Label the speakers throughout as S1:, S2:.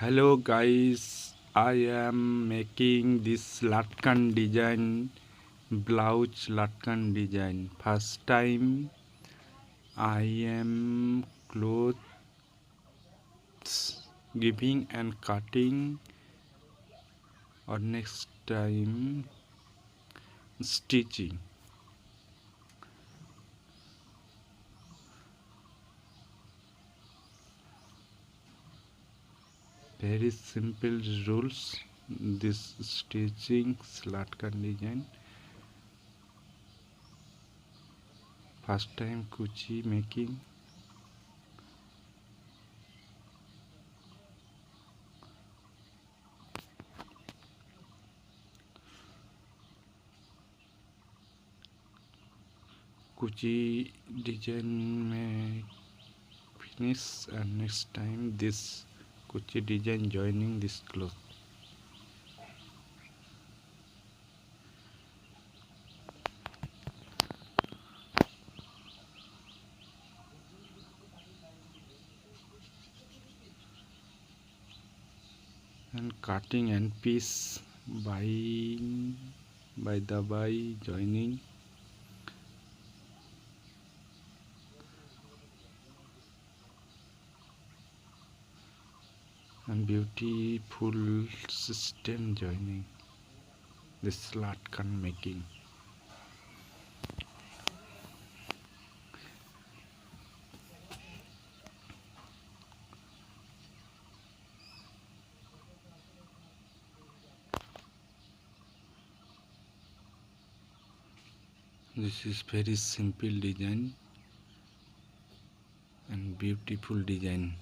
S1: Hello guys, I am making this Latkan design, blouse Latkan design. First time I am clothes giving and cutting, or next time stitching. Very simple rules. This stitching Latkan design. First time kuchi making. Kuchi design में finish, and next time this kuchi design joining this cloth. And cutting and piece by joining. And beautiful system joining this Latkan making. This is very simple design and beautiful design.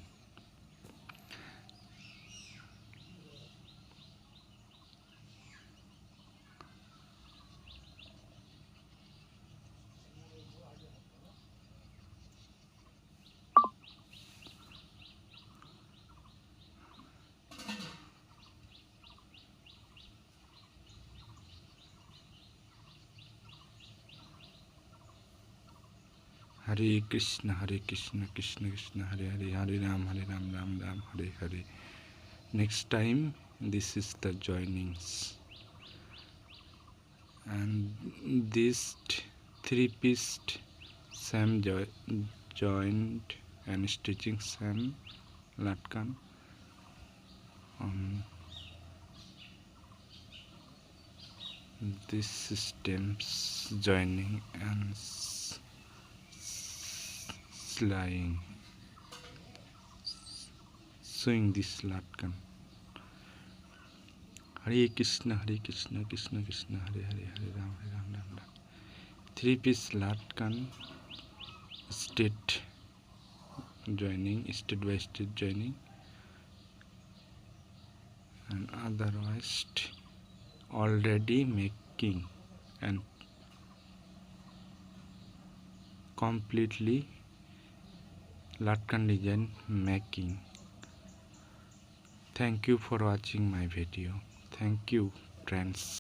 S1: Hare Krishna, Krishna Krishna, Hare Hare, Hare Ram, Ram Ram, Hare Hare. Next time, this is the joinings. And this three-piece same joint and stitching same Latkan on this systems joining and slaying, sewing this Latkan. Hare Krishna, Krishna Krishna, Hare Hare, Hare Ram, Ram. Three-piece Latkan, state joining, state by state joining, and otherwise already making and completely Latkan design making. Thank you for watching my video. Thank you, friends.